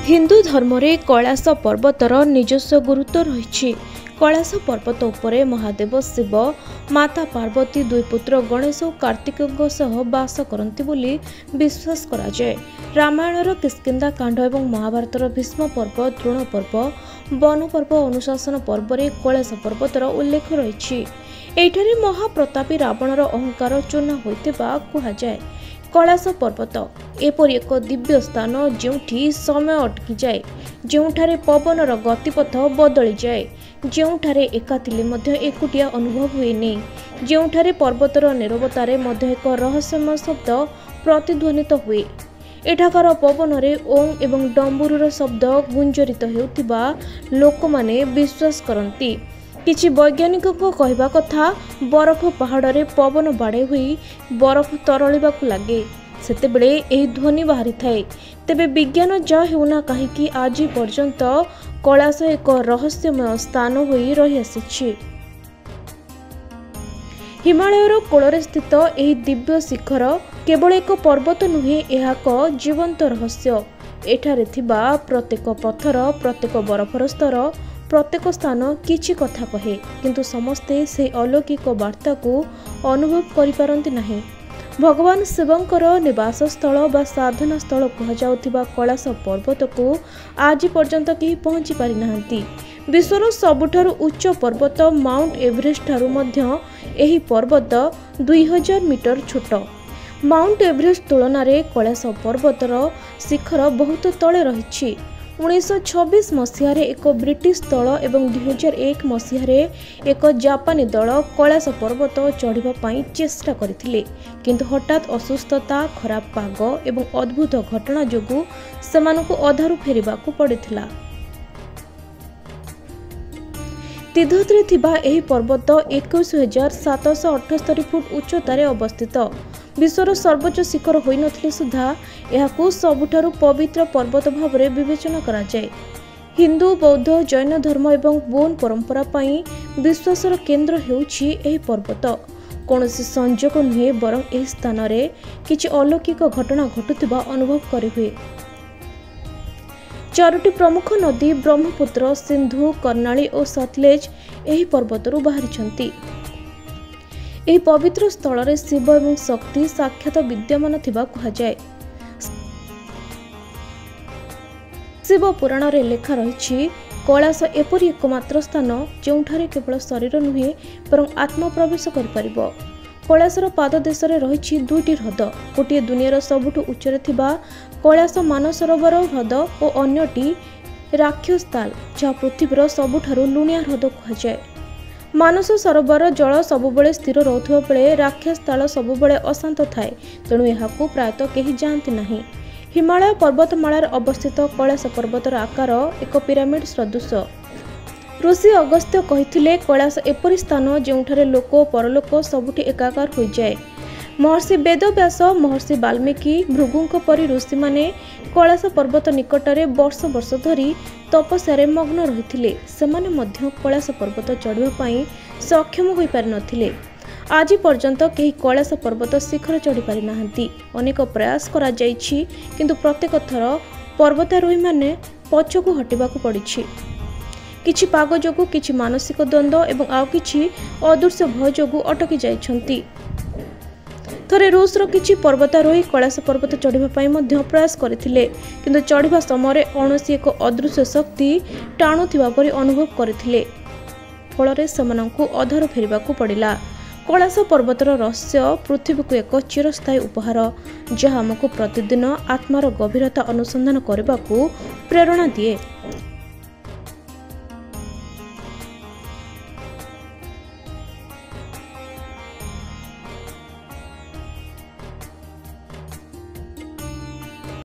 हिंदू धर्म रे कैलाश पर्वतर निजस्व गुरुत्व रही। कैलाश पर्वत उपरे महादेव शिव माता पार्वती दुई पुत्र गणेश और कार्तिक बास करती बोली विश्वास करा जाए। रामायणर किष्किंधा कांड और महाभारतर भीष्म पर्व, द्रोण पर्व, वन पर्व, अनुशासन पर्व रे कैलाश पर्वतर उल्लेख रही। एठारे महाप्रतापी रावणर अहंकार चूना होइतिबा कुहाजाए। कैलाश पर्वत एपरि एक दिव्य स्थान जोठी समय अटकी जाए, जोठारे पवनर गतिपथ बदली जाए, जोठारे एका थिले मध्य एकुटिया अनुभव हुए नहीं, जोठारे पर्वतर नीरवतारे मध्य एक रहस्यमय शब्द प्रतिध्वनित हुए। एठाकार पवन रे ओं एवं डम्बुरुर शब्द गुंजरित हेउतिबा लोकमाने विश्वास करती। किछि वैज्ञानिक कहवा कथा बरफ पहाड़ रे पवन बाड़े हुई बरफ तरलिबाकु लागे, सेतेबेले एही ध्वनि बाहरी थाए। तेबे विज्ञान जा हेउना काहेकि आज पर्यंत कैलाश एक रहस्यमय स्थान होई रही आसिछि। हिमालयर कोଳରେ स्थित एही दिव्य शिखर केवल एक पर्वत नुहे, यह एक जीवंत रहस्य। एठारे थिबा प्रत्येक पत्थर, प्रत्येक बरफर स्तर, प्रत्येक स्थान किछि कथा कहे, किंतु समस्ते से अलौकिक वार्ता को अनुभव करिपारंती नाही। भगवान शिवंकर निवास स्थल बा साधना स्थल कहुथिबा कैलाश पर्वत को आज पर्यंत केही पहुंची पारि नाहंती। विश्वर सबुठारु उच्च पर्वत माउंट एवरेस्ट ठारू मध्य एही पर्वत 2000 मीटर छोट। माउंट एवरेस्ट तुलन में कैलाश पर्वतर शिखर बहुत तले रही। 1926 मसीह एक ब्रिटिश दल एवं 2001 मसीह एक जापानी दल कैलाश पर्वत चढ़ाई चेष्टा करथिले, किंतु हठात असुस्थता, खराब पाग एवं अद्भुत घटना जोगु सेमानकु अधारु फेरिबाकु पड़िथिला। तिब्बतरे थिबा एही पर्वत 21,778 फुट उच्चतारे अवस्थित। विश्वर सर्वोच्च शिखर होई नथिले सुधा एहाकु सबुठारु पवित्र पर्वत भावरे विवेचना करा जाए। हिंदू, बौद्ध, जैन धर्म एवं बोन परंपरा पई विश्वासर केंद्र हेउछि एही पर्वत। कोनोसी संजोग नुहे, बरं एही स्थान रे किछि अलौकिक घटना घटुथिबा अनुभव करि हुए। चारोटी प्रमुख नदी ब्रह्मपुत्र, सिंधु, कर्णाली और सतलेज एही पर्वतरु बाहरिछंती। एही पवित्र स्थल रे शिव एवं शक्ति साक्षात विद्यमान थिबा कुहाजाए। शिव पुराण रे लेखा रही, कैलाश एपरि एकमात्र स्थान जोठारे केवल शरीर नुहे बरं आत्मा प्रवेश करि परिबो। कैलाशर पाददेश रही दुईटी ह्रद, गोटे दुनियार सबुठु उच्चरे थिबा कैलाश मानसरोवर ह्रद और अन्यटी राक्षसताल, जहाँ पृथ्वीर सबुठारु लुणिया ह्रद कुहाजाए। मानस सरोवर जल सबुबले स्थिर रहउथबा बेले राक्षसताल सबुबले अशांत थाए, तेणु एहाकु प्रायतः केही जानती नाही। हिमालय पर्वतमालार अवस्थित कैलाश पर्वतर आकार एक पिरामिड सदृश। ऋषि अगस्त्य कहिथिले कैलाश एपरि स्थान जोठारे लोक परलोक सबुठी एकाकार हो जाए। महर्षि वेदव्यास, महर्षि वाल्मीकि, भृगुଙ୍କ परि ऋषि माने कैलाश पर्वत निकटरे वर्ष वर्ष धरी तपस्या मग्न रहिथिले। सेमाने मध्य कैलाश पर्वत चढ़िबा पई सक्षम होई पारि नथिले। आज पर्यंत केही कैलाश पर्वत शिखर चढ़ी पारि नाहंती। अनेक प्रयास करा जाइछि, किंतु प्रत्येक थर पर्वतारोही माने पछकु हटिबाकु पड़िछि। किछि पाग जोगु, किछि मानसिक द्वंद्व एवं आउ किछि अदृश्य भय जोगु अटकी जाइछंती। थरे रूसर किछि पर्वतारोही कैलाश पर्वत चढ़िबा पई मध्य प्रयास करथिले, किंतु चढ़िबा समय कौनसी एक अदृश्य शक्ति टाणुथिबा परि अनुभव करथिले, फलरे सेमानंकु अधार फेरिबाकु पड़िला। कैलाश पर्वतर रहस्य पृथ्वी को एक चिरस्थायी उपहार, जहाँ आमको प्रतिदिन आत्मार गभीरता अनुसंधान करने को प्रेरणा दिए।